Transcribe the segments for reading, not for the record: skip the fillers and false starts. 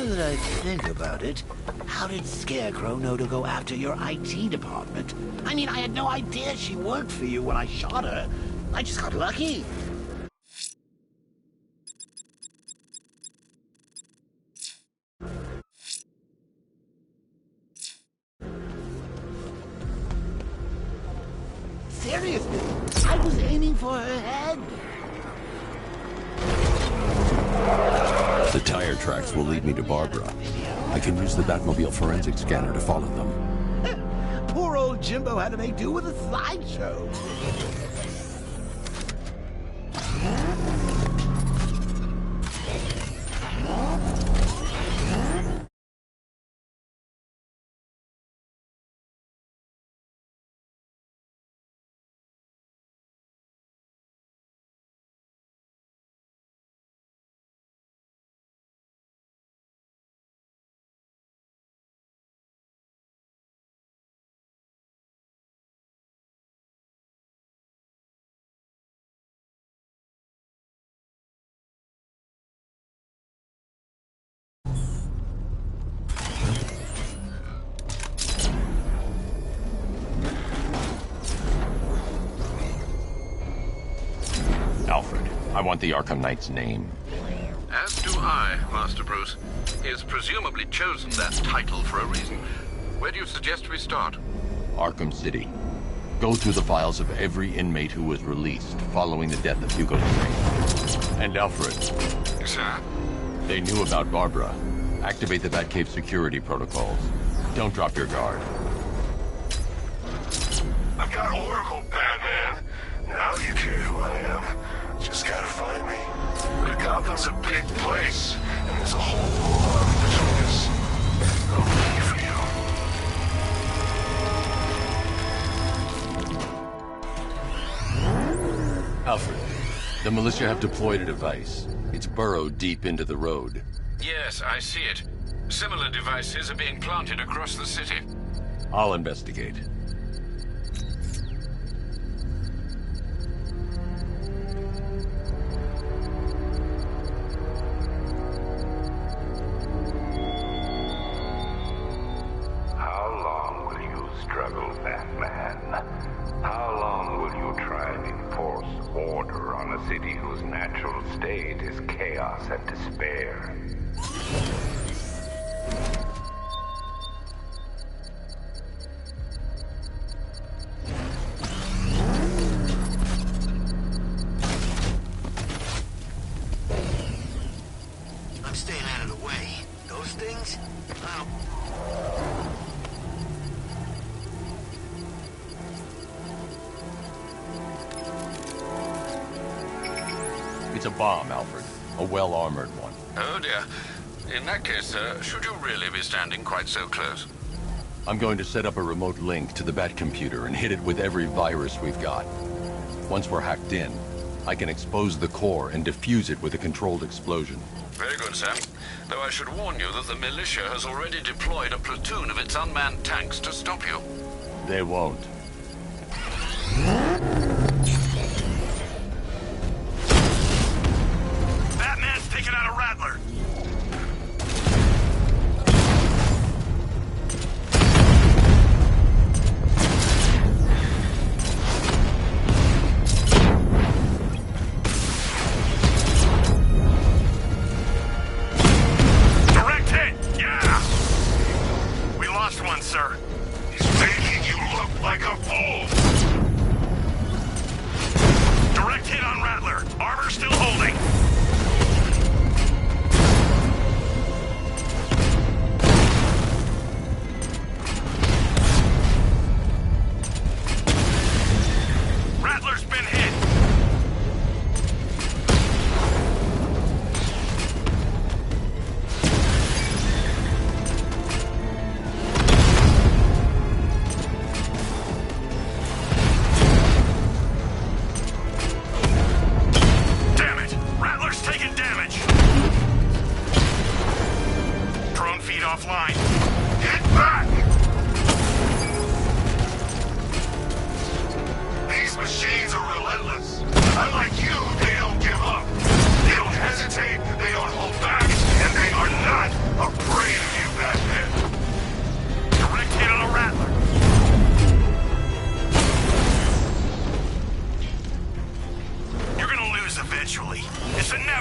Now that I think about it, how did Scarecrow know to go after your IT department? I mean, I had no idea she worked for you when I shot her. I just got lucky. Seriously, I was aiming for her head. The tire tracks will lead me to Barbara. I can use the Batmobile forensic scanner to follow them. Poor old Jimbo had to make do with a slideshow. Alfred, I want the Arkham Knight's name. As do I, Master Bruce. He has presumably chosen that title for a reason. Where do you suggest we start? Arkham City. Go through the files of every inmate who was released following the death of Hugo Strange. And Alfred. Sir? They knew about Barbara. Activate the Batcave security protocols. Don't drop your guard. I've got Oracle, Batman. Now you care who I am. Just gotta find me. But Gotham's a big place, and there's a whole lot between us. I'm ready for you. Alfred, the militia have deployed a device. It's burrowed deep into the road. Yes, I see it. Similar devices are being planted across the city. I'll investigate. How long will you struggle, Batman? How long will you try and enforce order on a city whose natural state is chaos and despair? I'm staying out of the way. Those things? I don't... It's a bomb, Alfred. A well-armored one. Oh dear. In that case, sir, should you really be standing quite so close? I'm going to set up a remote link to the Bat computer and hit it with every virus we've got. Once we're hacked in, I can expose the core and defuse it with a controlled explosion. Very good, sir. Though I should warn you that the militia has already deployed a platoon of its unmanned tanks to stop you. They won't. Batman's taken out a Rattler. Direct hit! Yeah! We lost one, sir. He's making you look like a fool! Direct hit on Rattler. Armor still holding. Rattler's been hit. Damn it! Rattler's taking damage. Drone feed offline. Get back! These machines are relentless. Unlike you, they don't give up. They don't hesitate, they don't hold back, and they are not afraid.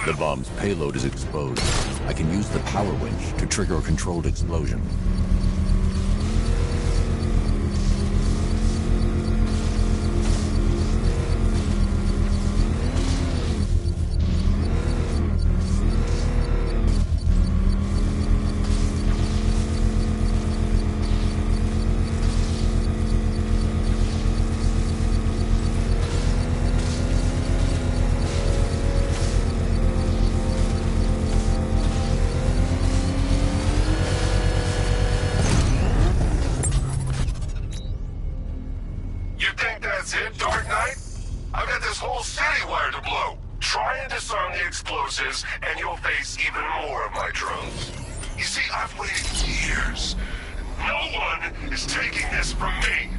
The bomb's payload is exposed. I can use the power winch to trigger a controlled explosion. And you'll face even more of my drones. You see, I've waited years. No one is taking this from me.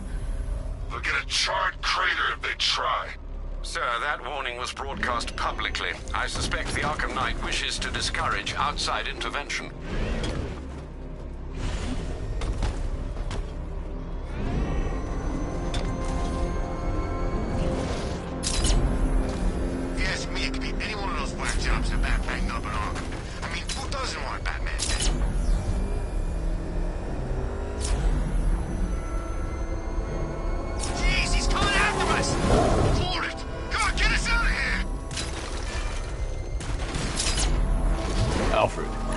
They'll get a charred crater if they try. Sir, that warning was broadcast publicly. I suspect the Arkham Knight wishes to discourage outside intervention.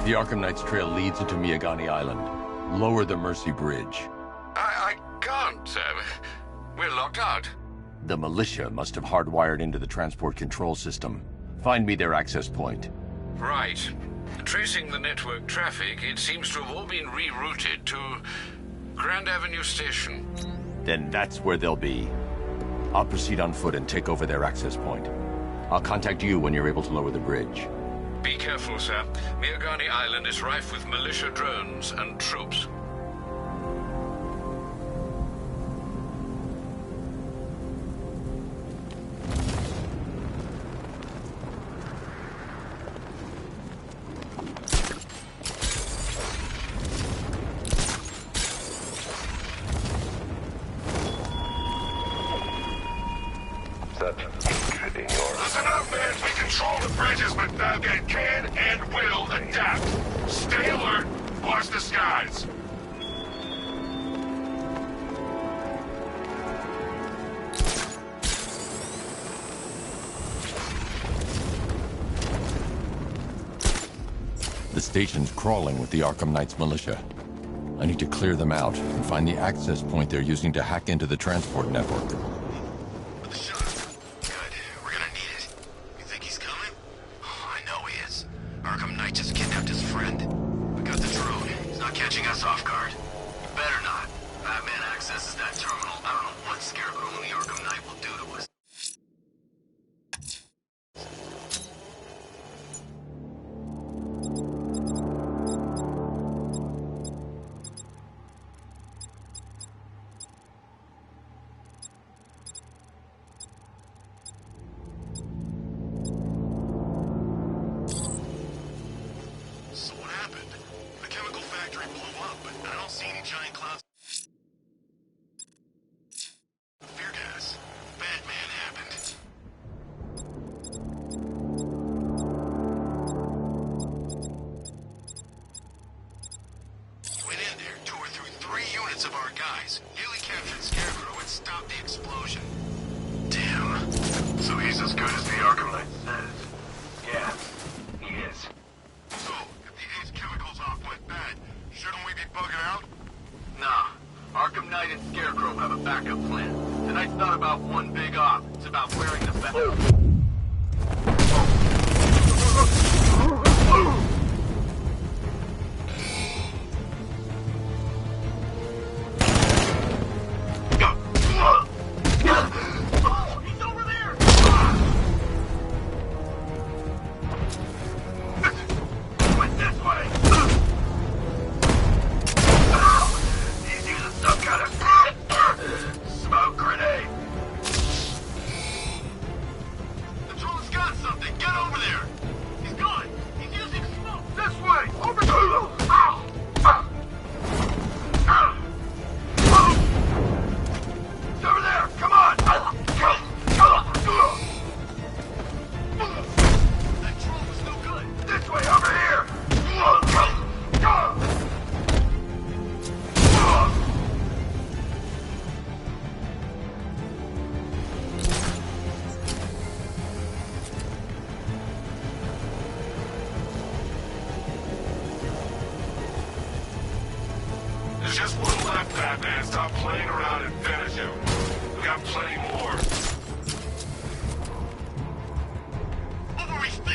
The Arkham Knight's trail leads into Miyagani Island. Lower the Mercy Bridge. I can't, sir. We're locked out. The militia must have hardwired into the transport control system. Find me their access point. Right. Tracing the network traffic, it seems to have all been rerouted to Grand Avenue Station. Then that's where they'll be. I'll proceed on foot and take over their access point. I'll contact you when you're able to lower the bridge. Be careful, sir. Miyagani Island is rife with militia drones and troops. Listen up, man. We control the bridges, but Falcon can and will adapt. Stay alert. Watch the skies. The station's crawling with the Arkham Knight's militia. I need to clear them out and find the access point they're using to hack into the transport network. Arkham Knight just kidnapped his friend. We got the drone. He's not catching us off guard. Better not. Batman accesses that terminal. I don't know what Scarecrow and the Arkham Knight will do to us. Of our guys nearly captured Scarecrow and stopped the explosion. Damn. So he's as good as the Arkham Knight says. Yeah, he is. So, if the Ace chemicals off went bad, shouldn't we be bugging out? Nah. Arkham Knight and Scarecrow have a backup plan. Tonight's not about one big op. It's about wearing the best.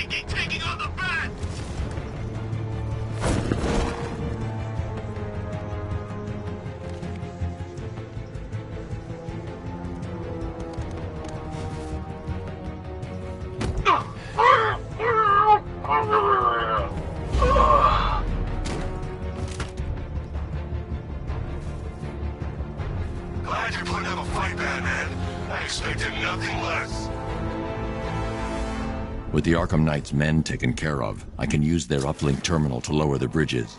thinking taking on the bat? Glad you're putting up a fight, Batman. I expected nothing less. With the Arkham Knight's men taken care of, I can use their uplink terminal to lower the bridges.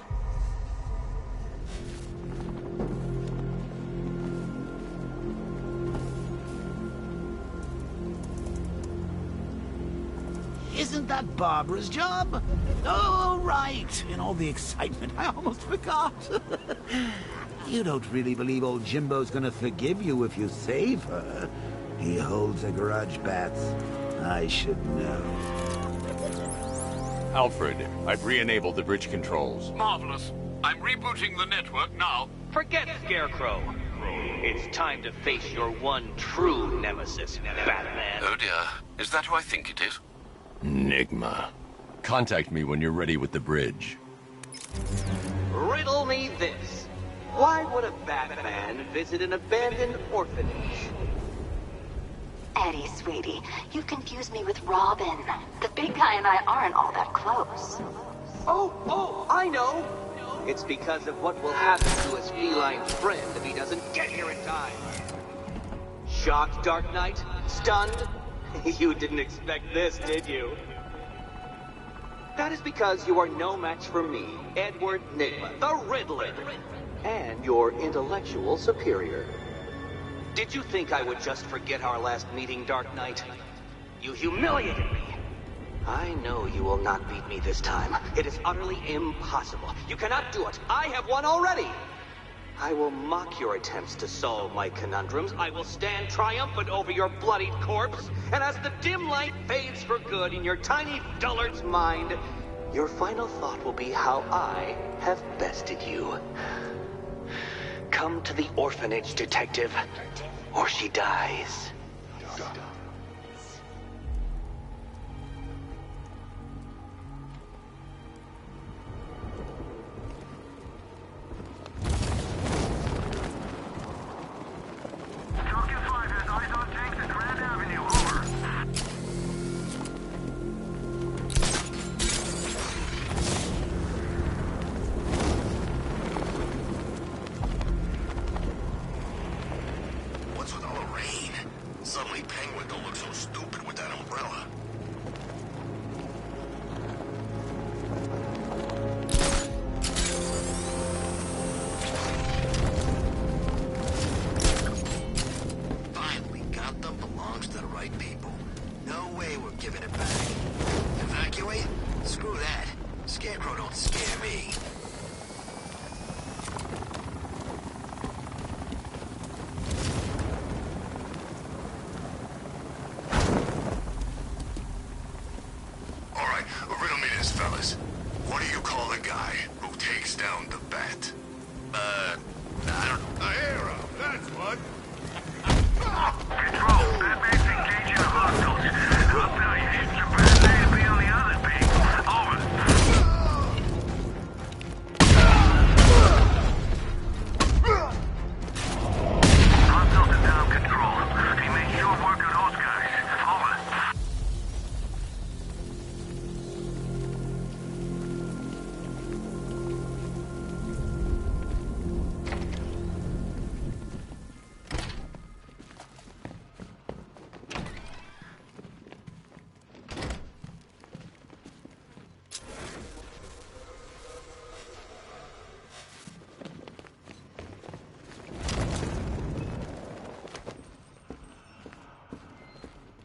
Isn't that Barbara's job? Oh, right. In all the excitement, I almost forgot. You don't really believe old Jimbo's gonna forgive you if you save her. He holds a grudge, Bats. I should know. Alfred, I've re-enabled the bridge controls. Marvelous. I'm rebooting the network now. Forget Scarecrow. It's time to face your one true nemesis, Batman. Oh dear. Is that who I think it is? Enigma. Contact me when you're ready with the bridge. Riddle me this. Why would a Batman visit an abandoned orphanage? Eddie, sweetie, you confused me with Robin. The big guy and I aren't all that close. Oh, I know! It's because of what will happen to his feline friend if he doesn't get here in time. Shocked, Dark Knight? Stunned? You didn't expect this, did you? That is because you are no match for me, Edward Nigma, the Riddler, and your intellectual superior. Did you think I would just forget our last meeting, Dark Knight? You humiliated me. I know you will not beat me this time. It is utterly impossible. You cannot do it. I have won already. I will mock your attempts to solve my conundrums. I will stand triumphant over your bloodied corpse. And as the dim light fades for good in your tiny dullard's mind, your final thought will be how I have bested you. Come to the orphanage, detective, or she dies.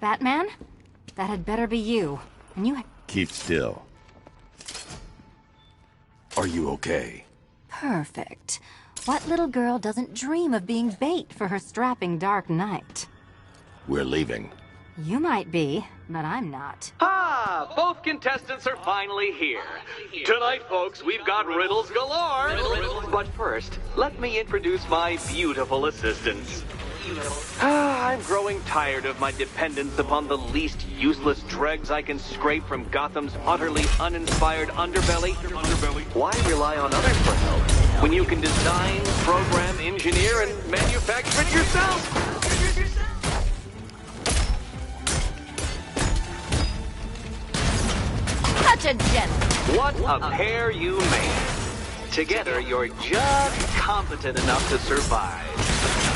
Batman? That had better be you. And you Keep still. Are you okay? Perfect. What little girl doesn't dream of being bait for her strapping Dark Knight? We're leaving. You might be, but I'm not. Ah, both contestants are finally here. Tonight, folks, we've got riddles galore. But first, let me introduce my beautiful assistants. Ah, I'm growing tired of my dependence upon the least useless dregs I can scrape from Gotham's utterly uninspired underbelly. Why rely on others for help when you can design, program, engineer, and manufacture it yourself? Such a gentleman. What a pair you make. Together, you're just competent enough to survive.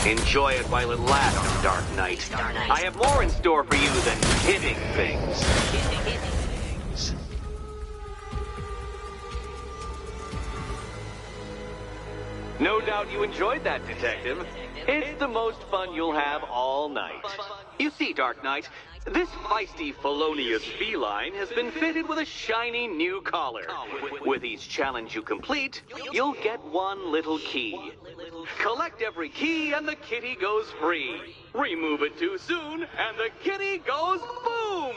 Enjoy it while it lasts, Dark Knight. I have more in store for you than hitting things. No doubt you enjoyed that, Detective. It's the most fun you'll have all night. You see, Dark Knight, this feisty, felonious feline has been fitted with a shiny new collar. With each challenge you complete, you'll get one little key. Collect every key and the kitty goes free. Remove it too soon and the kitty goes boom!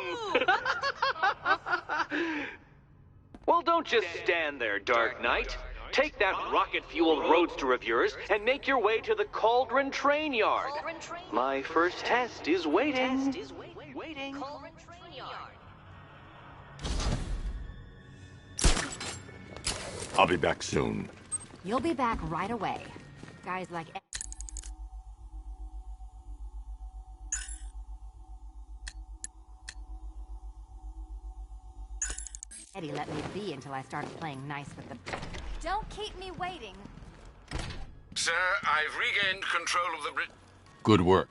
Well, don't just stand there, Dark Knight. Take that rocket-fueled roadster of yours and make your way to the Cauldron Train Yard. My first test is waiting. I'll be back soon. You'll be back right away. Guys like Eddie let me be until I started playing nice with the... Don't keep me waiting. Sir, I've regained control of the Good work.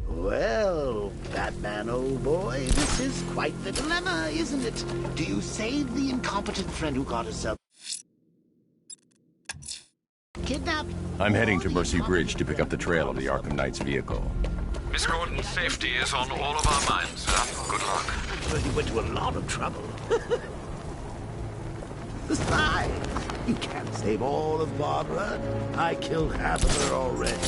Well, Batman, old boy, this is quite the dilemma, isn't it? Do you save the incompetent friend who got herself kidnapped? I'm heading to Mercy Bridge to pick up the trail of the Arkham Knight's vehicle. Miss Gordon's safety is on all of our minds, sir. Good luck. Well, you went to a lot of trouble. Besides, you can't save all of Barbara. I killed half of her already.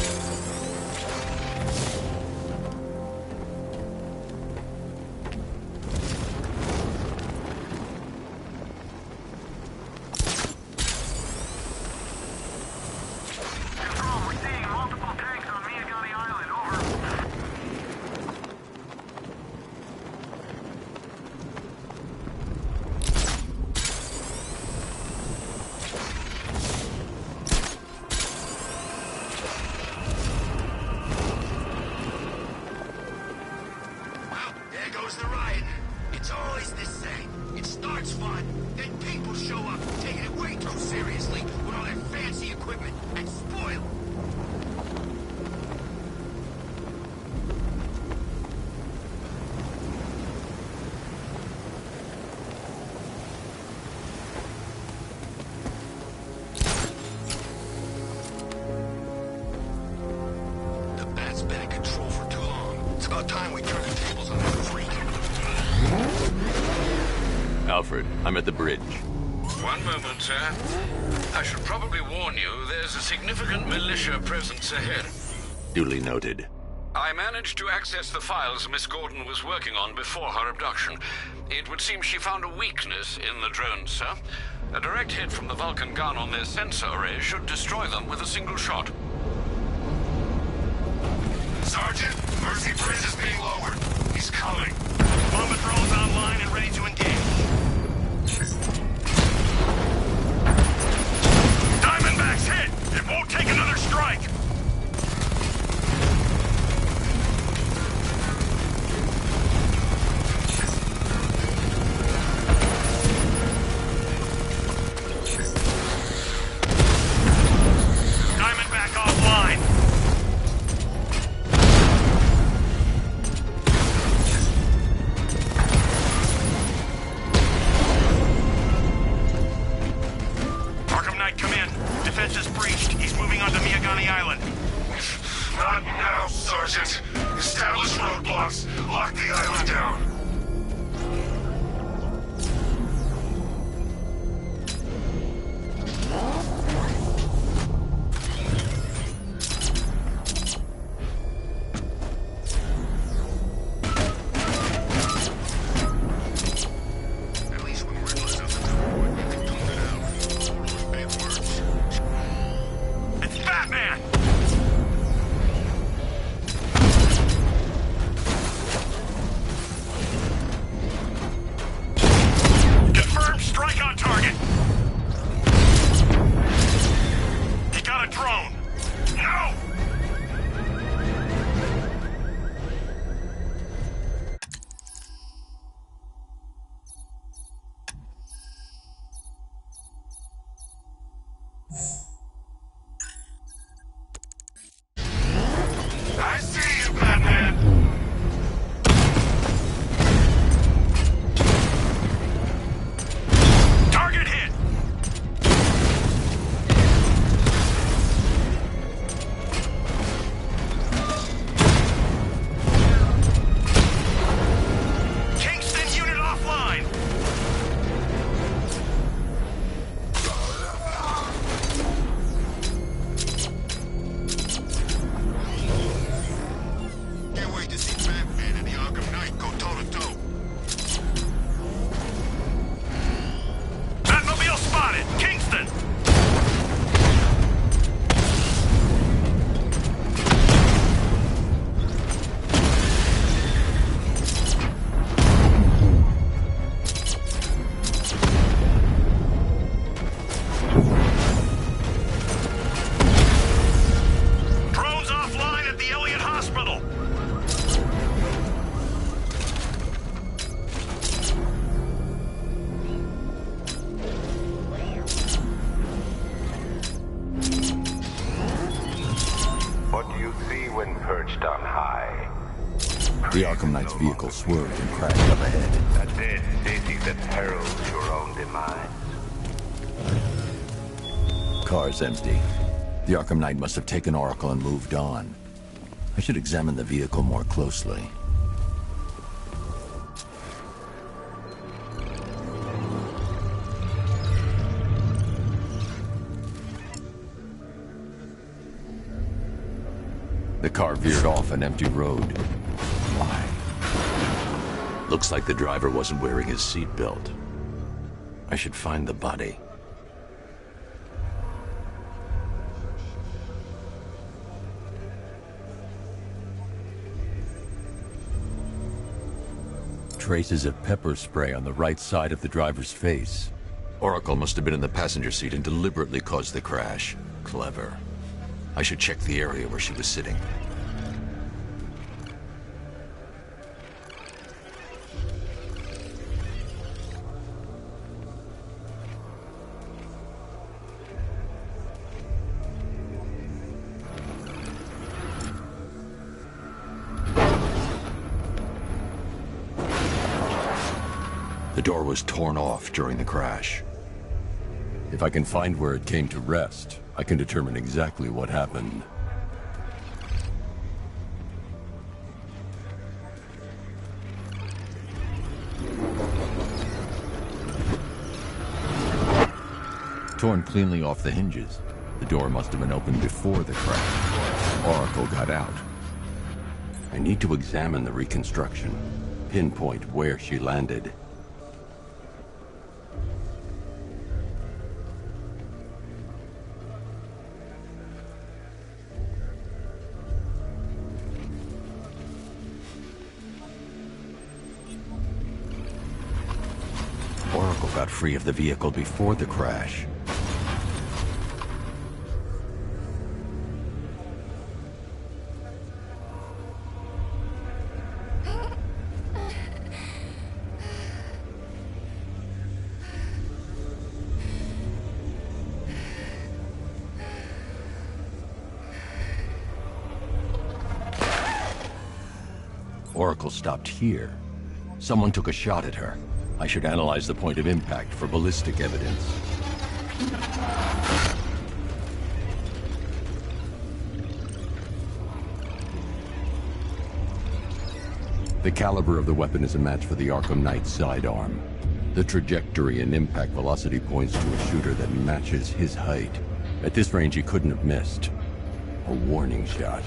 Alfred, I'm at the bridge. One moment, sir. I should probably warn you, there's a significant militia presence ahead. Duly noted. I managed to access the files Miss Gordon was working on before her abduction. It would seem she found a weakness in the drones, sir. A direct hit from the Vulcan gun on their sensor array should destroy them with a single shot. Sergeant, Mercy Bridge is being lowered. He's coming. Bomb patrol's online and ready to engage. Diamondback's hit! It won't take another strike! Diamondback offline! Arkham Knight, come in. Defense is breached. He's moving onto Miyagani Island. Not now, Sergeant. Establish roadblocks. Lock the island down. At least when we're close enough to control it, we can tune it out. All those big words. It's Batman! See Batman and the Arkham Knight go toe-to-toe. Batmobile spotted! Kingston! Drones offline at the Elliott Hospital! What do you see when perched on high? The Arkham Knight's vehicle swerved and crashed up ahead. A dead city that heralds your own demise. Car's empty. The Arkham Knight must have taken Oracle and moved on. I should examine the vehicle more closely. The car veered off an empty road. Why? Looks like the driver wasn't wearing his seatbelt. I should find the body. Traces of pepper spray on the right side of the driver's face. Oracle must have been in the passenger seat and deliberately caused the crash. Clever. I should check the area where she was sitting. The door was torn off during the crash. If I can find where it came to rest, I can determine exactly what happened. Torn cleanly off the hinges. The door must have been opened before the crash. Oracle got out. I need to examine the reconstruction, pinpoint where she landed. Oracle got free of the vehicle before the crash. Oracle stopped here. Someone took a shot at her. I should analyze the point of impact for ballistic evidence. The caliber of the weapon is a match for the Arkham Knight's sidearm. The trajectory and impact velocity points to a shooter that matches his height. At this range, he couldn't have missed. A warning shot.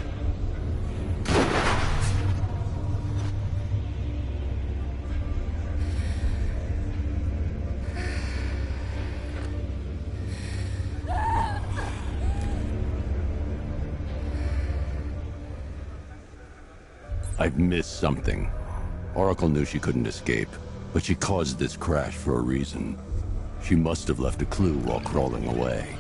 I've missed something. Oracle knew she couldn't escape, but she caused this crash for a reason. She must have left a clue while crawling away.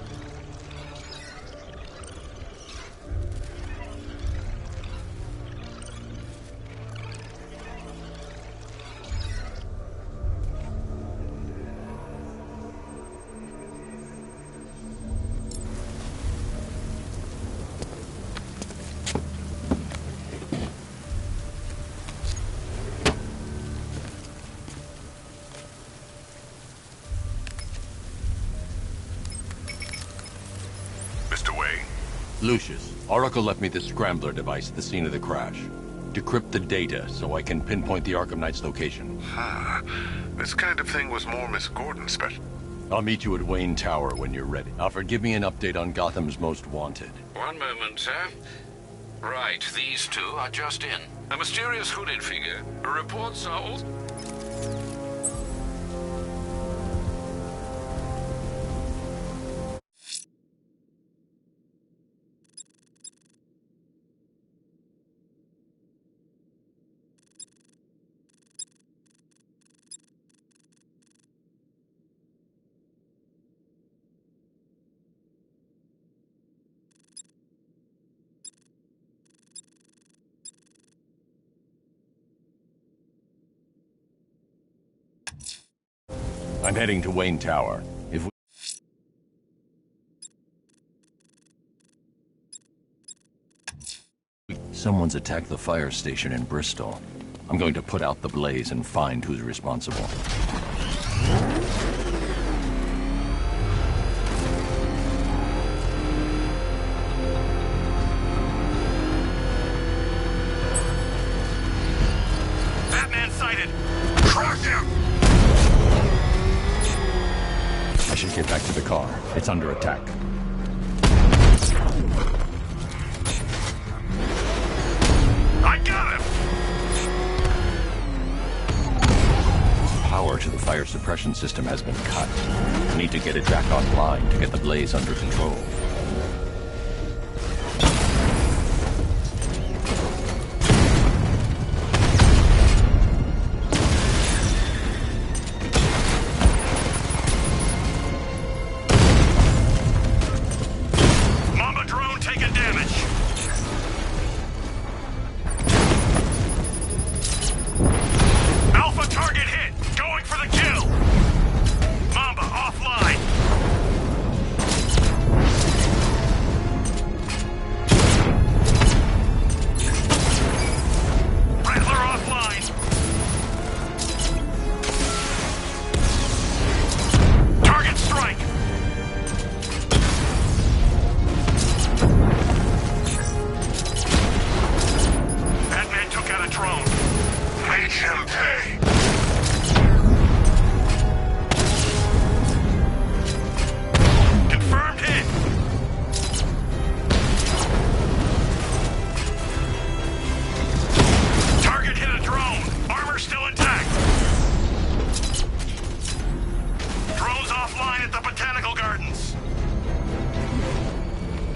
Lucius, Oracle left me the scrambler device at the scene of the crash. Decrypt the data so I can pinpoint the Arkham Knight's location. This kind of thing was more Miss Gordon's special. I'll meet you at Wayne Tower when you're ready. Alfred, give me an update on Gotham's Most Wanted. One moment, sir. Right, these two are just in. A mysterious hooded figure. Reports are also... I'm heading to Wayne Tower. If someone's attacked the fire station in Bristol, I'm going to put out the blaze and find who's responsible. Batman sighted! Crush him! I should get back to the car. It's under attack. I got him! Power to the fire suppression system has been cut. I need to get it back online to get the blaze under control.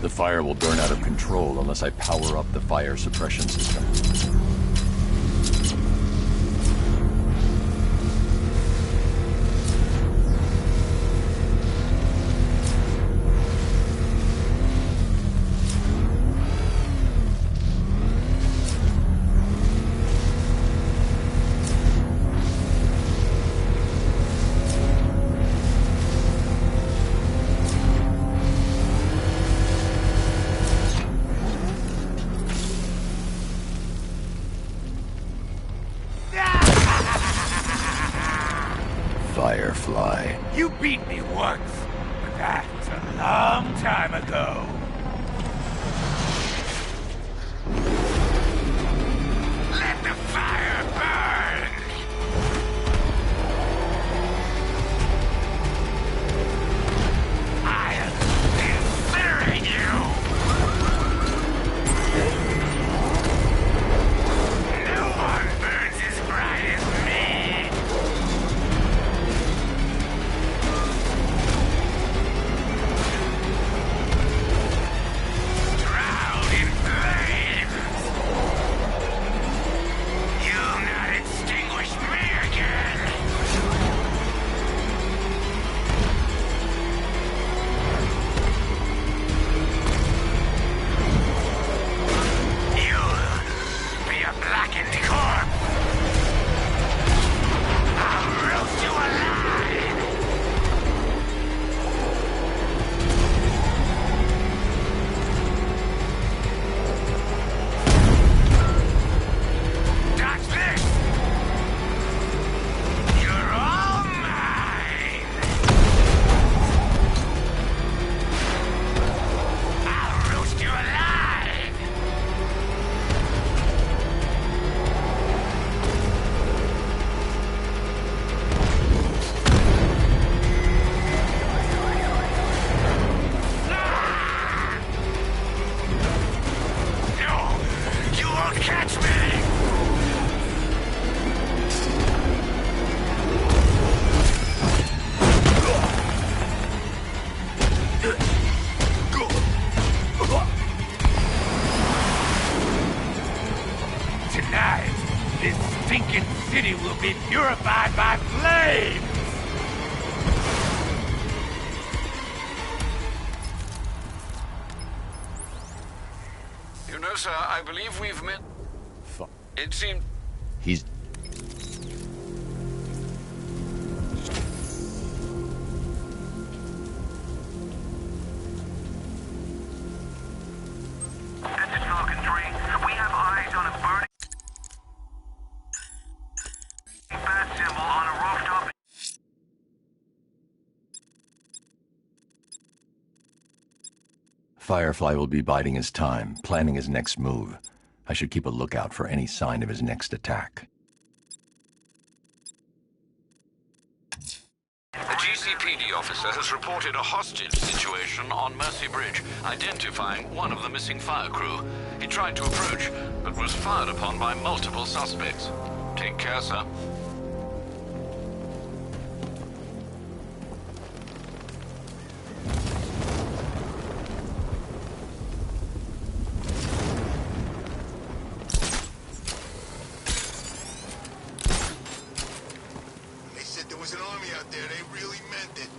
The fire will burn out of control unless I power up the fire suppression system. Firefly. You beat me once, but that's a long time ago. Let the fire burn! I'll incinerate you! No one burns as bright as me! This stinking city will be purified by flame! You know, sir, I believe we've met... Fuck. It seemed... He's... This is Falcon 3. We have eyes on a burning bat symbol on a rooftop. Firefly will be biding his time, planning his next move. I should keep a lookout for any sign of his next attack. A GCPD officer has reported a hostage situation on Mercy Bridge, identifying one of the missing fire crew. He tried to approach, but was fired upon by multiple suspects. Take care, sir. They said there was an army out there. They really meant it.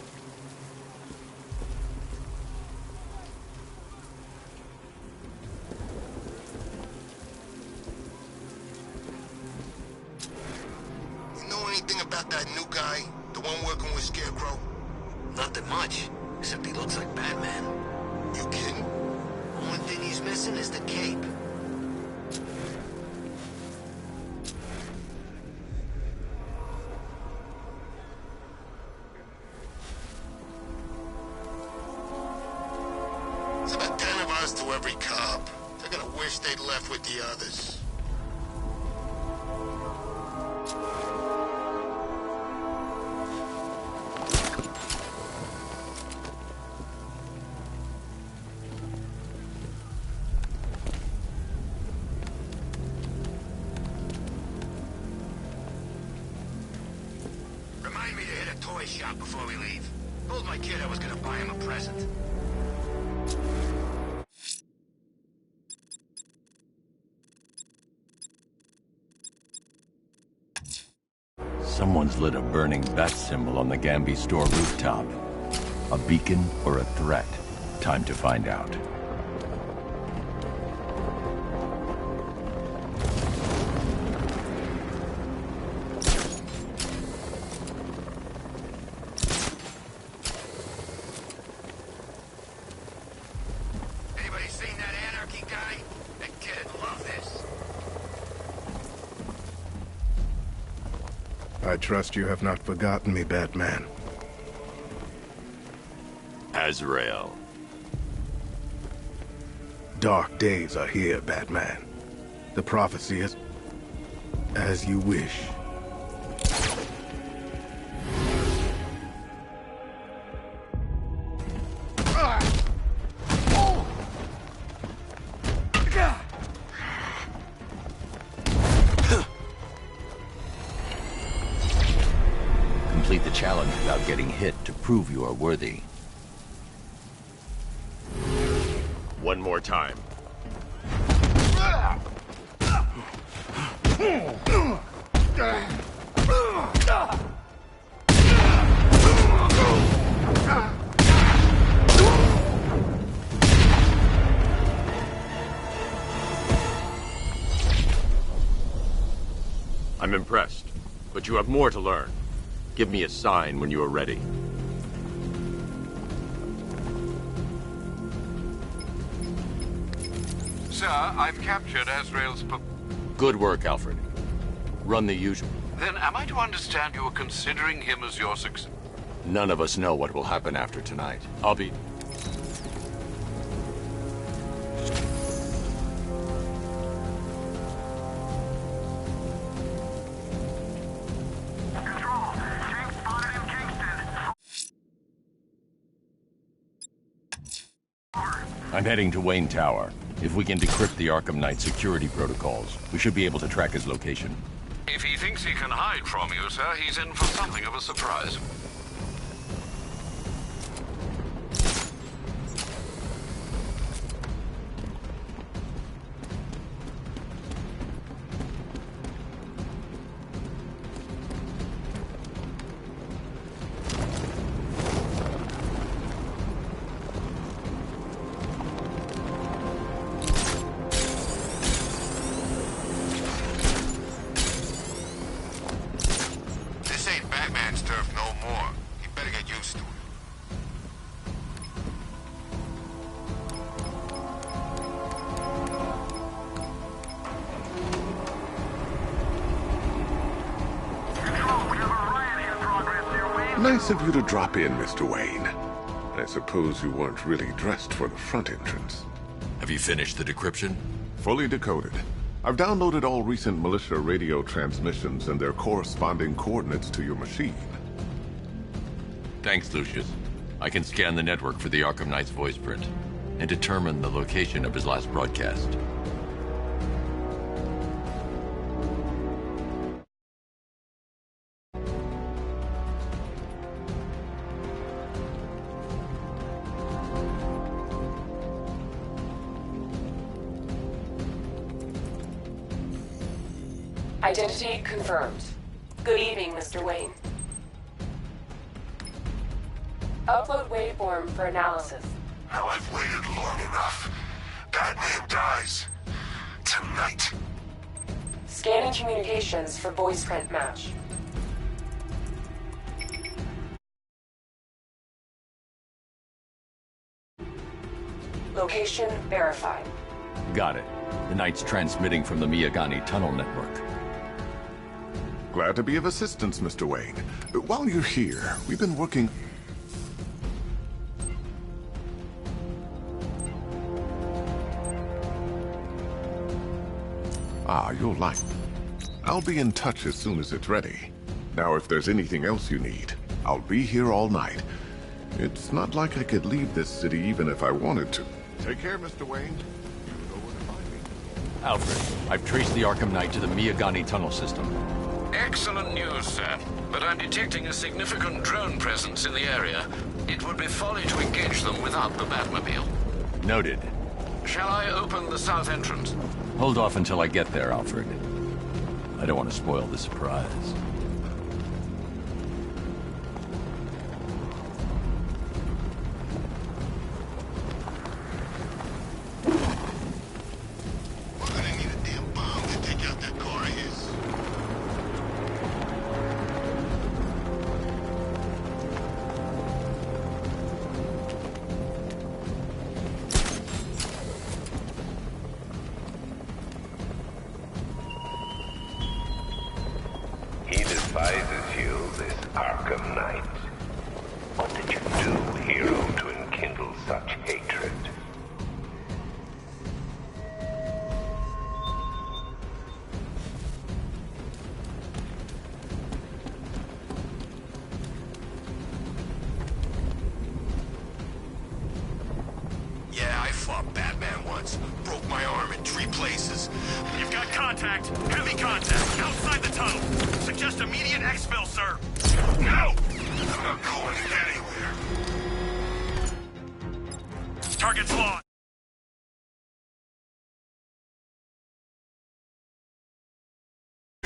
You know anything about that new guy? The one working with Scarecrow? Nothing much, except he looks like Batman. You kidding? Only thing he's missing is the cape. It's about 10 of us to every cop. They're gonna wish they'd left with the others. Remind me to hit a toy shop before we leave. Told my kid I was gonna buy him a present. Someone's lit a burning bat symbol on the Gambi store rooftop. A beacon or a threat? Time to find out. Anybody seen that anarchy guy? That kid'd love this. I trust you have not forgotten me, Batman. Azrael. Dark days are here, Batman. The prophecy is as you wish. Complete the challenge without getting hit to prove you are worthy. One more time. I'm impressed, but you have more to learn. Give me a sign when you are ready. Sir, I've captured Azrael's... Good work, Alfred. Run the usual. Then am I to understand you are considering him as your successor? None of us know what will happen after tonight. I'll be... Control. James spotted in Kingston. I'm heading to Wayne Tower. If we can decrypt the Arkham Knight security protocols, we should be able to track his location. If he thinks he can hide from you, sir, he's in for something of a surprise. Nice of you to drop in, Mr. Wayne. I suppose you weren't really dressed for the front entrance. Have you finished the decryption? Fully decoded. I've downloaded all recent militia radio transmissions and their corresponding coordinates to your machine. Thanks, Lucius. I can scan the network for the Arkham Knight's voice print and determine the location of his last broadcast. Identity confirmed. Good evening, Mr. Wayne. Upload waveform for analysis. Now I've waited long enough. Batman dies. Tonight. Scanning communications for voice print match. Location verified. Got it. The Knight's transmitting from the Miyagani tunnel network. Glad to be of assistance, Mr. Wayne. While you're here, we've been working... Ah, your light. I'll be in touch as soon as it's ready. Now, if there's anything else you need, I'll be here all night. It's not like I could leave this city even if I wanted to. Take care, Mr. Wayne. You know where to find me. Alfred, I've traced the Arkham Knight to the Miyagani tunnel system. Excellent news, sir. But I'm detecting a significant drone presence in the area. It would be folly to engage them without the Batmobile. Noted. Shall I open the south entrance? Hold off until I get there, Alfred. I don't want to spoil the surprise. We're gonna need a damn bomb to take out that car of his. He despises you, this Arkham Knight. What did you do, hero, to enkindle such hatred? Yeah, I fought Batman once. Broke my arm in 3 places. You've got contact. Heavy contact. Outside the tunnel. Suggest immediate exfil, sir. No! I'm not going anywhere. Target's lost.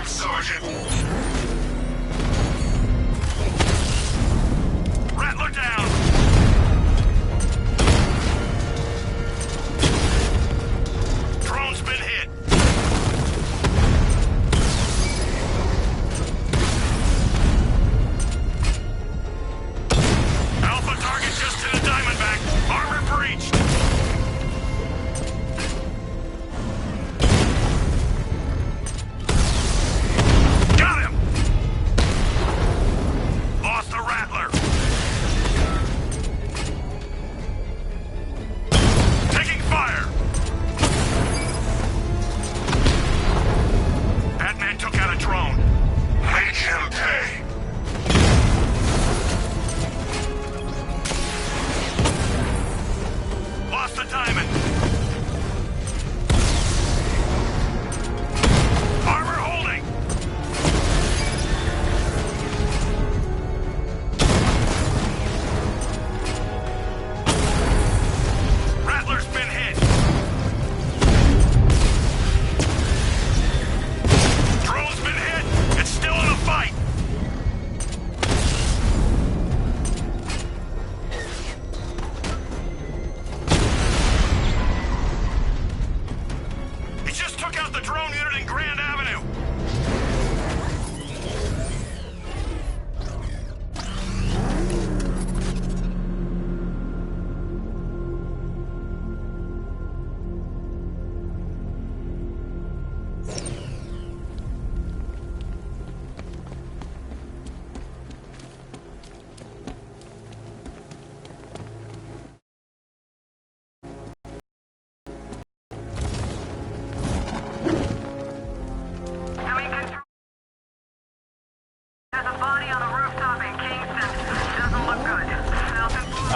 Sergeant! Rattler down! Drone's been hit. Alpha target just to the Diamondback. Armor breached.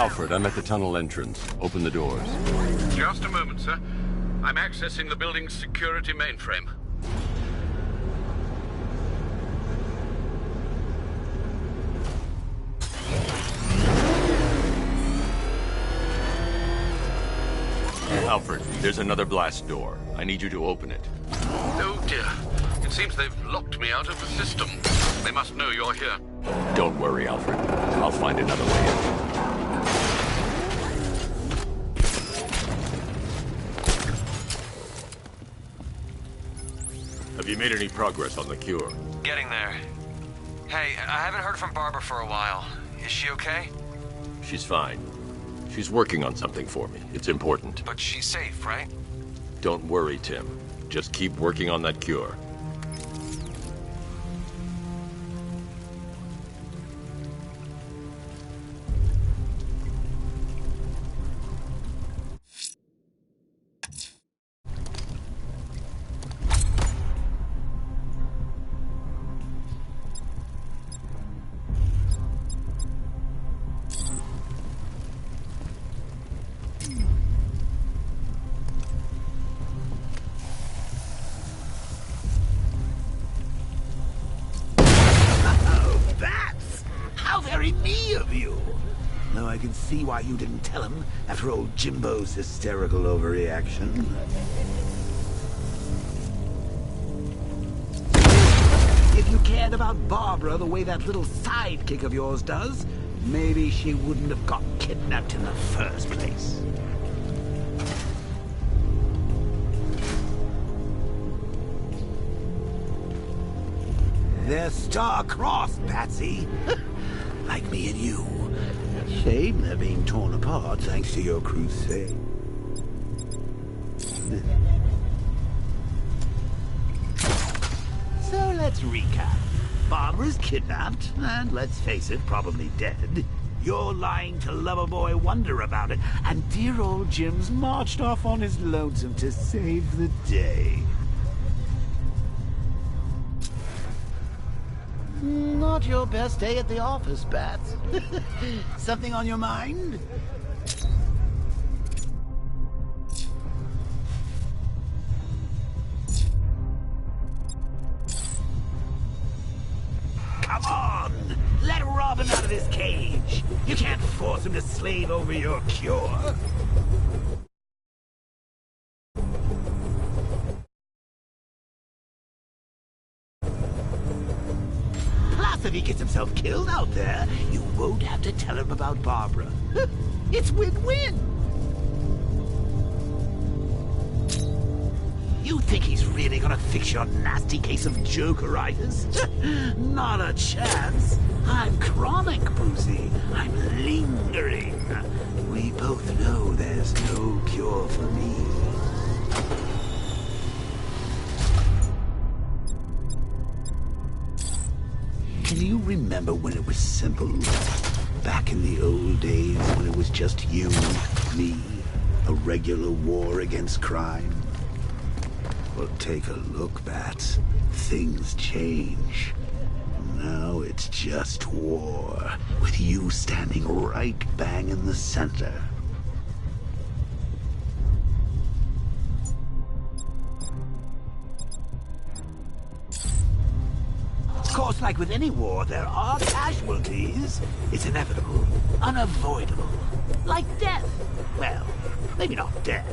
Alfred, I'm at the tunnel entrance. Open the doors. Just a moment, sir. I'm accessing the building's security mainframe. Alfred, there's another blast door. I need you to open it. Oh dear. It seems they've locked me out of the system. They must know you're here. Don't worry, Alfred. I'll find another way in. Have you made any progress on the cure? Getting there. Hey, I haven't heard from Barbara for a while. Is she okay? She's fine. She's working on something for me. It's important. But she's safe, right? Don't worry, Tim. Just keep working on that cure. See why you didn't tell him after old Jimbo's hysterical overreaction. If you cared about Barbara the way that little sidekick of yours does, maybe she wouldn't have got kidnapped in the first place. They're star-crossed, Patsy. Like me and you. Shame they're being torn apart thanks to your crusade. So let's recap. Barbara's kidnapped, and let's face it, probably dead. You're lying to Loverboy Wonder about it, and dear old Jim's marched off on his lonesome to save the day. Not your best day at the office, Bats. Something on your mind? Come on! Let Robin out of his cage! You can't force him to slave over your cure! If he gets himself killed out there, you won't have to tell him about Barbara. It's win-win! You think he's really gonna fix your nasty case of Jokeritis? Not a chance. I'm chronic, Brucey. I'm lingering. We both know there's no cure for me. Can you remember when it was simple? Back in the old days when it was just you, me, a regular war against crime? Well, take a look, Bats. Things change. Now it's just war, with you standing right bang in the center. Of course, like with any war, there are casualties. It's inevitable, unavoidable. Like death. Well, maybe not death.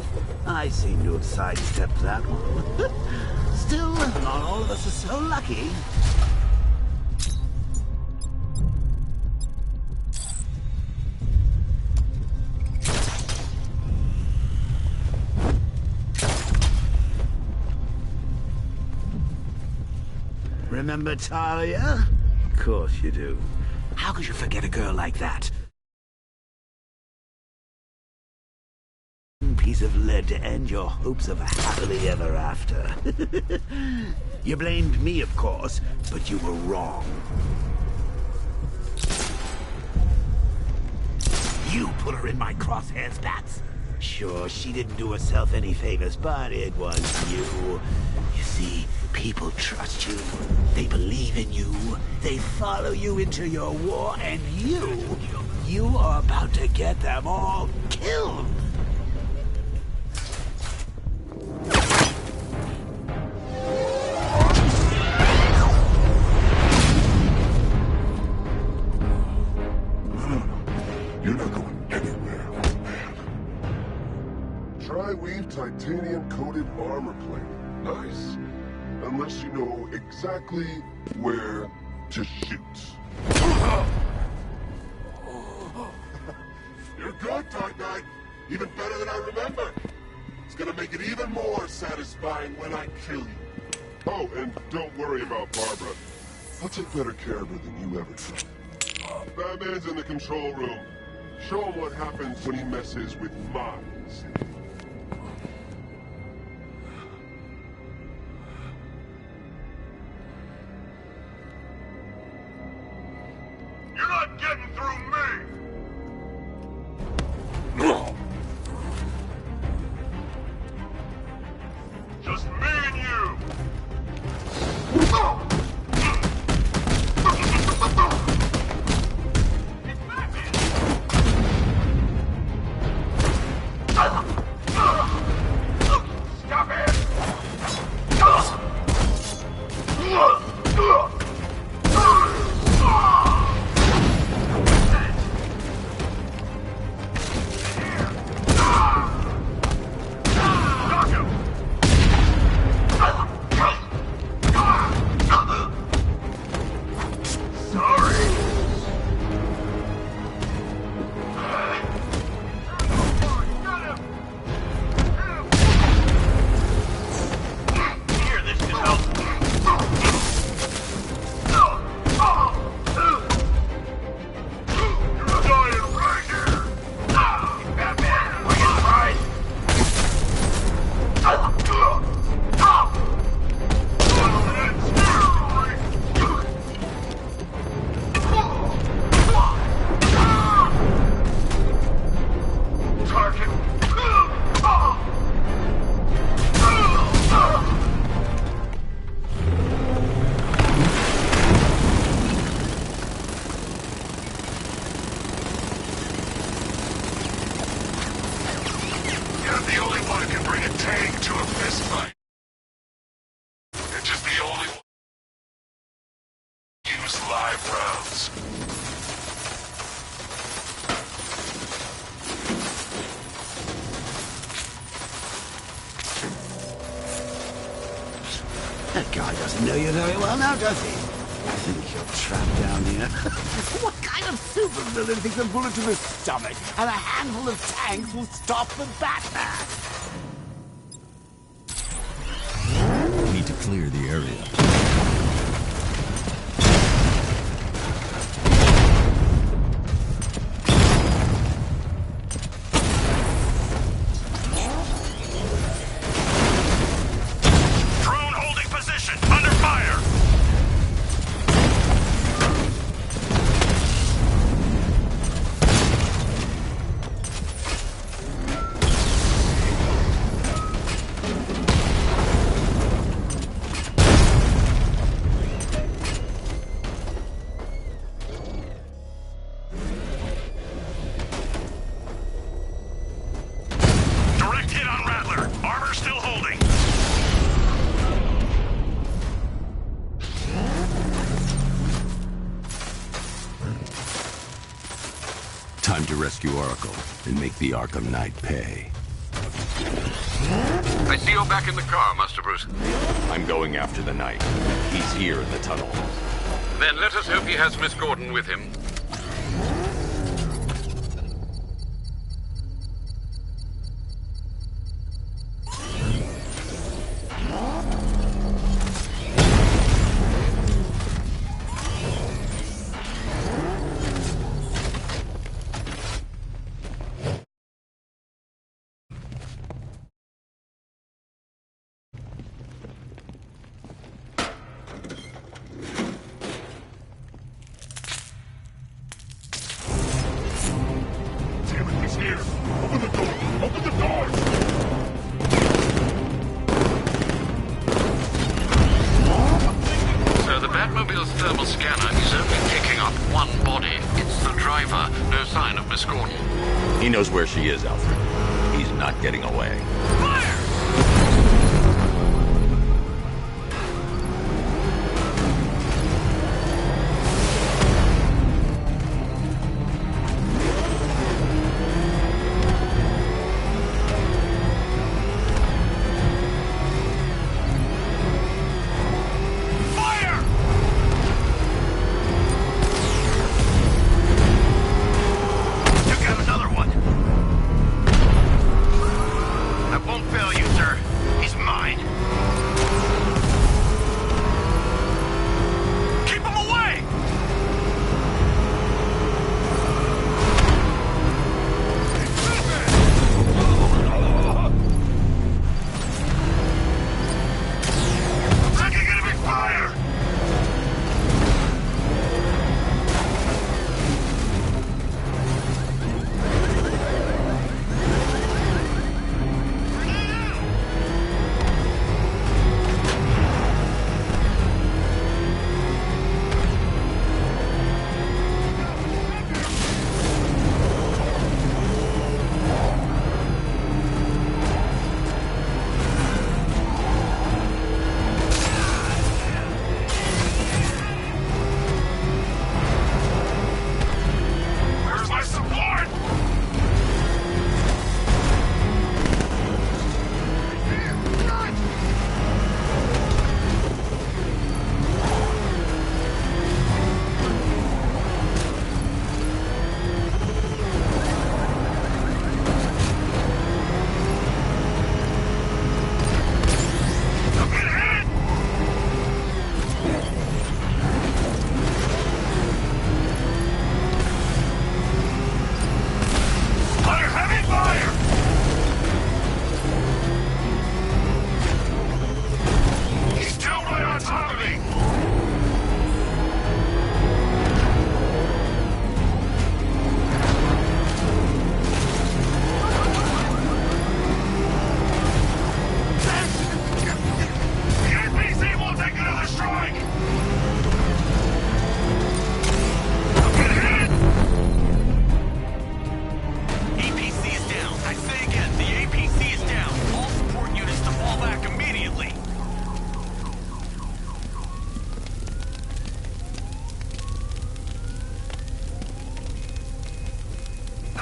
I seem to have sidestepped that one. Still, not all of us are so lucky. Remember Talia? Of course you do. How could you forget a girl like that? Piece of lead to end your hopes of a happily ever after. You blamed me, of course, but you were wrong. You put her in my crosshairs, Bats. Sure, she didn't do herself any favors, but it was you. You see, people trust you. They believe believe in you. They follow you into your war, and you are about to get them all killed. You're not going anywhere, old man. Tri-weave titanium-coated armor plate. Nice. Unless you know exactly where to shoot. You're good, Dark Knight. Even better than I remember. It's gonna make it even more satisfying when I kill you. Oh, and don't worry about Barbara. I'll take better care of her than you ever did. Batman's in the control room. Show him what happens when he messes with my city. You're not getting through me! Just me and you! Stop it! That guy doesn't know you very well now, does he? I think you're trapped down here. What kind of supervillain thinks a bullet to the stomach and a handful of tanks will stop the Batman? We need to clear the area. Time to rescue Oracle and make the Arkham Knight pay. I see you're back in the car, Master Bruce. I'm going after the Knight. He's here in the tunnel. Then let us hope he has Miss Gordon with him. Batmobile's thermal scanner is only picking up one body. It's the driver. No sign of Miss Gordon. He knows where she is, Alfred. He's not getting away. Fire!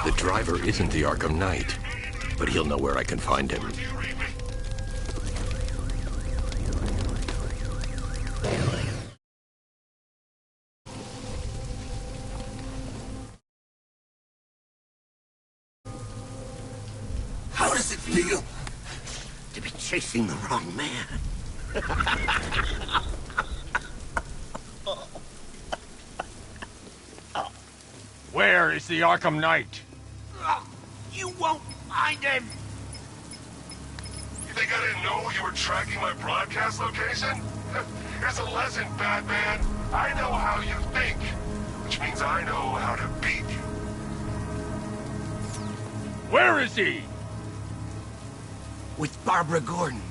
The driver isn't the Arkham Knight, but he'll know where I can find him. How does it feel to be chasing the wrong man? Where is the Arkham Knight? You won't find him! You think I didn't know you were tracking my broadcast location? Here's a lesson, Batman. I know how you think, which means I know how to beat you. Where is he? With Barbara Gordon.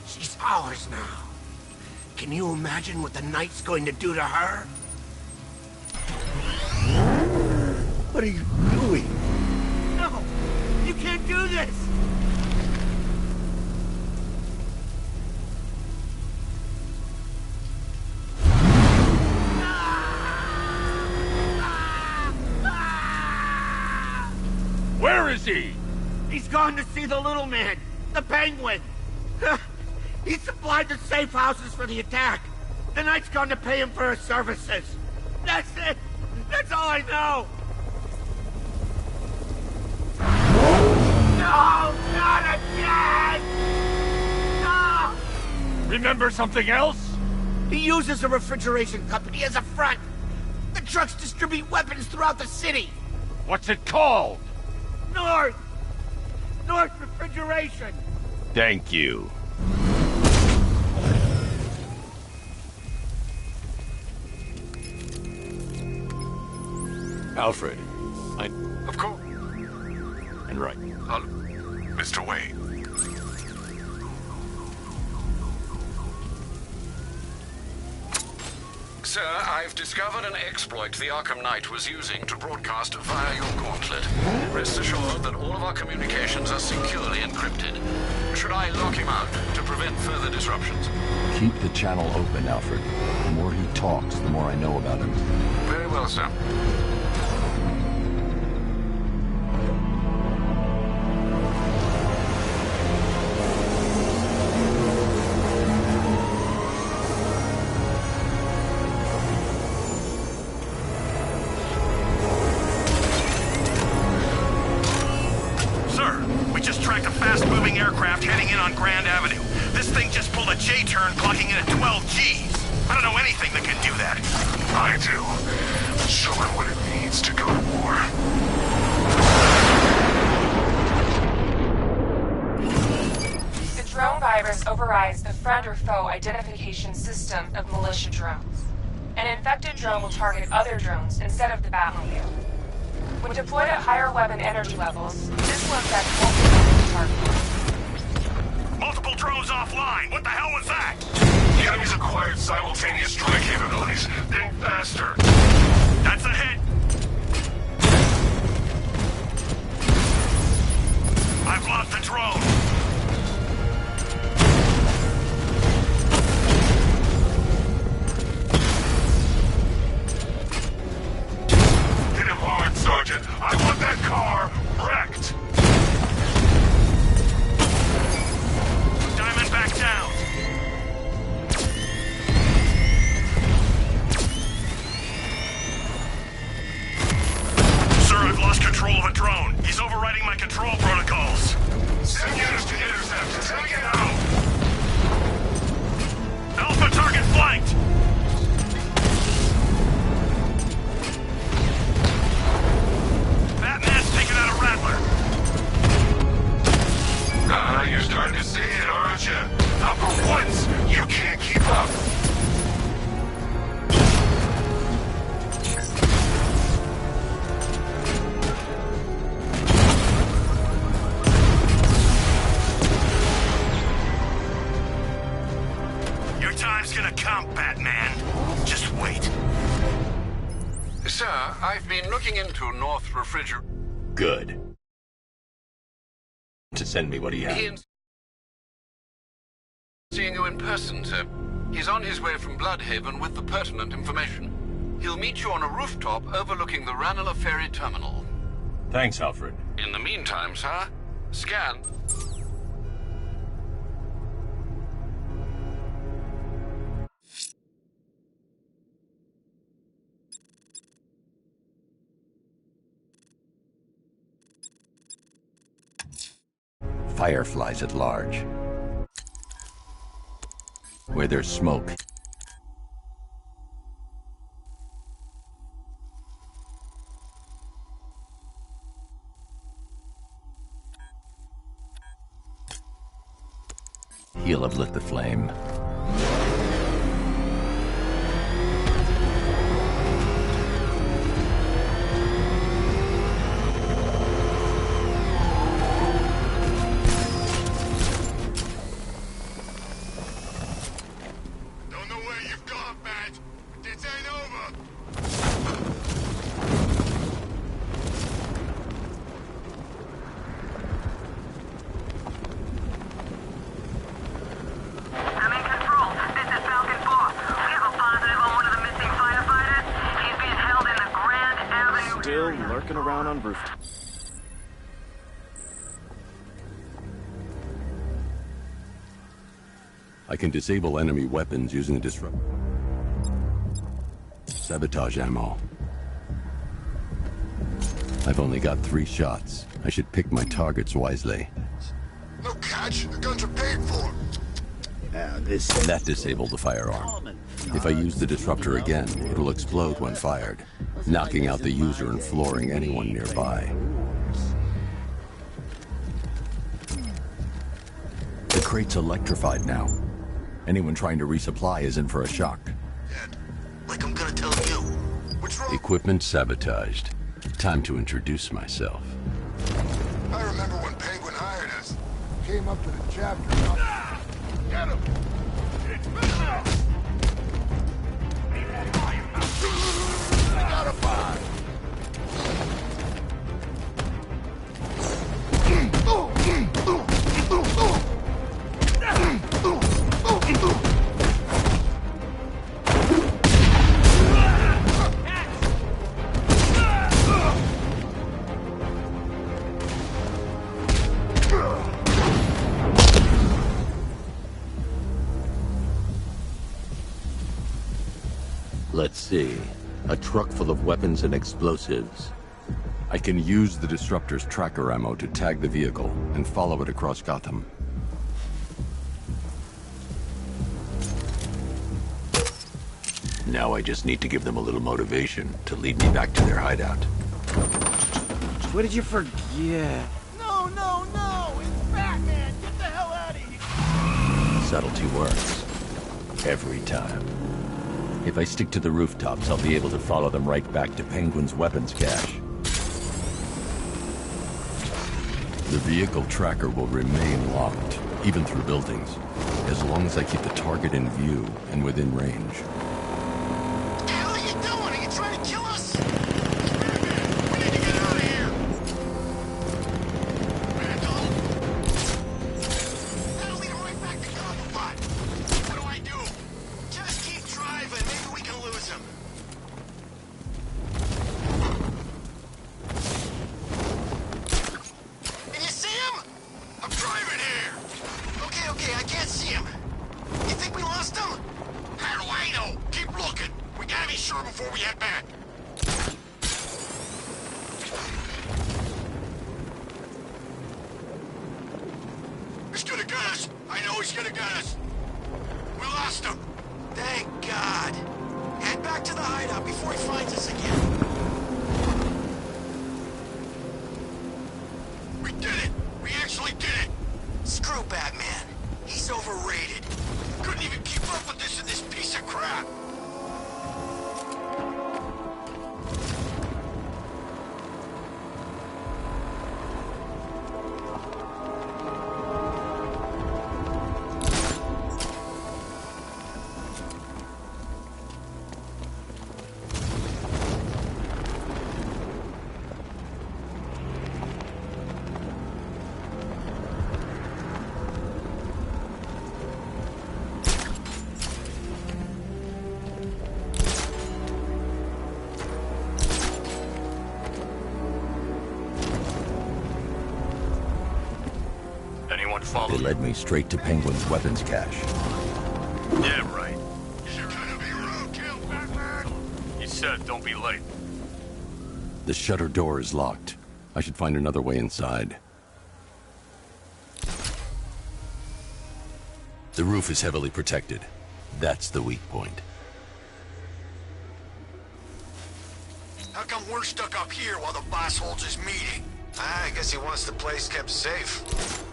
She's ours now. Can you imagine what the Knight's going to do to her? What are you doing? No! You can't do this! Where is he? He's gone to see the little man, the Penguin. He supplied the safe houses for the attack. The Knight's gone to pay him for his services. That's it. That's all I know. No, not again! No! Remember something else? He uses a refrigeration company as a front. The trucks distribute weapons throughout the city. What's it called? North Refrigeration. Thank you. Alfred, Of course. and right. Mr. Wayne. Sir, I've discovered an exploit the Arkham Knight was using to broadcast via your gauntlet. Rest assured that all of our communications are securely encrypted. Should I lock him out to prevent further disruptions? Keep the channel open, Alfred. The more he talks, the more I know about him. Very well, sir. fast-moving aircraft heading in on Grand Avenue. This thing just pulled a J-turn, clocking in at 12 Gs. I don't know anything that can do that. I do. Show it what it needs to go to war. The drone virus overrides the friend or foe identification system of militia drones. An infected drone will target other drones instead of the Batmobile. When deployed at higher weapon energy levels, this will infect multiple targets. Multiple drones offline! What the hell was that? The enemy's acquired simultaneous strike capabilities. Think faster. That's a hit! I've lost the drone! Sergeant, I want that car wrecked! Diamond back down! Sir, I've lost control of a drone. He's overriding my control protocols. Send units to intercept. Take it out! Alpha target flanked! You're starting to see it, aren't you? Now for once, you can't keep up. Your time's gonna come, Batman. Just wait. Sir, I've been looking into North Refrigerator. Good. To send me what he has. Seeing you in person, sir. He's on his way from Bloodhaven with the pertinent information. He'll meet you on a rooftop overlooking the Ranelagh Ferry Terminal. Thanks, Alfred. In the meantime, sir, scan. Fireflies at large. Where there's smoke. He'll have lit the flame. Around on rooftop. I can disable enemy weapons using a disruptor. Sabotage ammo. I've only got 3 shots. I should pick my targets wisely. No catch. The guns are paid for. That disabled the firearm. If I use the disruptor again, it will explode when fired, knocking out the user and flooring anyone nearby. The crate's electrified now. Anyone trying to resupply is in for a shock. Like I'm gonna tell you. What's wrong? Equipment sabotaged. Time to introduce myself. I remember when Penguin hired us. Came up to the chapter. Get him! It's better! Let's see. A truck full of weapons and explosives. I can use the Disruptor's tracker ammo to tag the vehicle and follow it across Gotham. Now I just need to give them a little motivation to lead me back to their hideout. What did you forget? No, no, no! It's Batman! Get the hell out of here! Subtlety works. Every time. If I stick to the rooftops, I'll be able to follow them right back to Penguin's weapons cache. The vehicle tracker will remain locked, even through buildings, as long as I keep the target in view and within range. What the hell are you doing? Are you trying to kill us? We need to get out of here! Randall? That'll lead him right back to Cobblepot. What do I do? Just keep driving. Maybe we can lose him. Can you see him? I'm driving here. Okay, I can't see him. You think we lost him? How do I know? Keep looking. We gotta be sure before we head back. He's gonna get us. I know he's gonna get us. We lost him. Thank God. Head back to the hideout before he finds us again. We did it. We actually did it. Screw Batman. He's overrated. Couldn't even keep up with this in this piece of crap. Anyone follow? They led me straight to Penguin's weapons cache. Yeah, right. You're gonna be roadkill, Batman! You said don't be late. The shutter door is locked. I should find another way inside. The roof is heavily protected. That's the weak point. How come we're stuck up here while the boss holds his meeting? I guess he wants the place kept safe.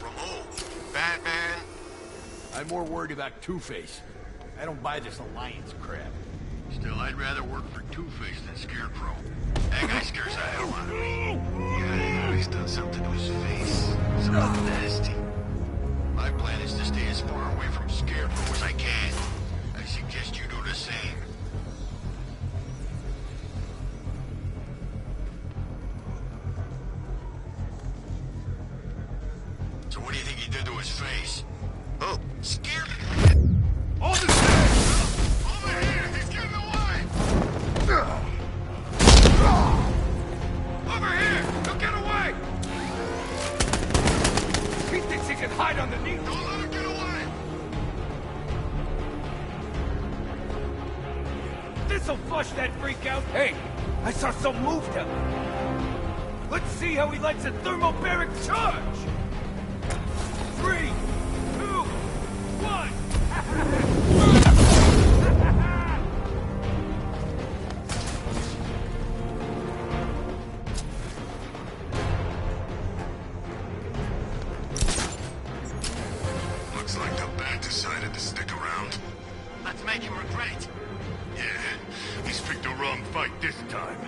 From who? Batman? I'm more worried about Two-Face. I don't buy this alliance crap. Still, I'd rather work for Two-Face than Scarecrow. That guy scares the hell out of me. Yeah, he's done something to his face. Something nasty. My plan is to stay as far away from Scarecrow as I can. I suggest you do the same. So what do you think he did to his face? Oh, scared him. Hold his head! Over here! He's getting away! Over here! Don't get away! He thinks he can hide underneath. Don't let him get away! This'll flush that freak out. Hey, I saw some move down there. Let's see how he likes a thermobaric charge. 3, 2, 1. Looks like the Bat decided to stick around. Let's make him regret it. Yeah, he's picked the wrong fight this time.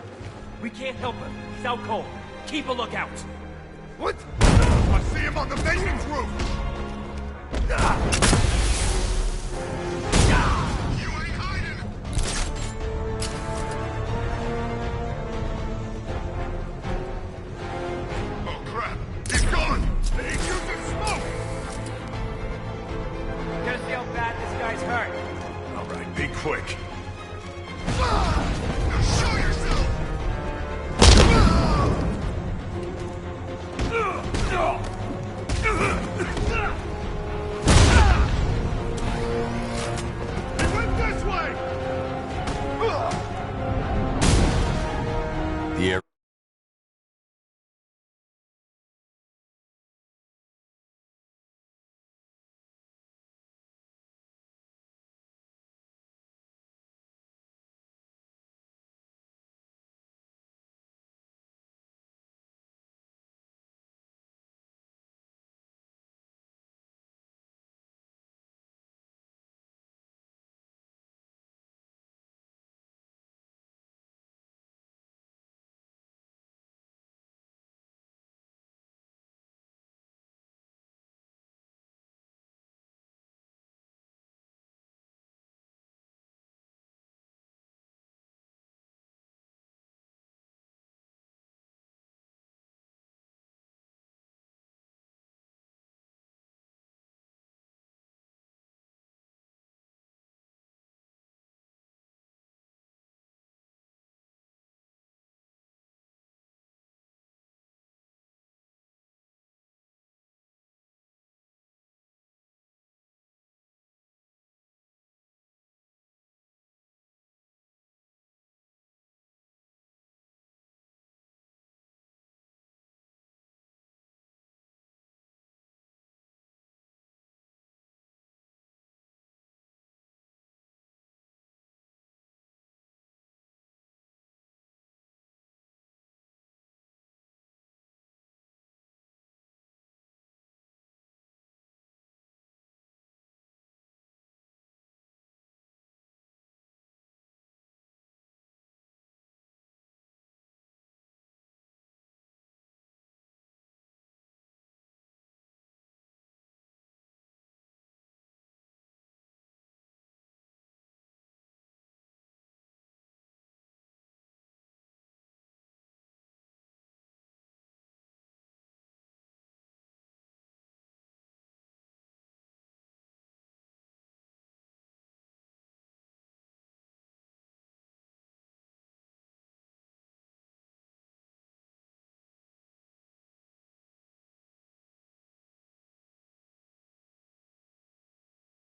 We can't help him. He's out cold. Keep a lookout. What? I see him on the maintenance roof!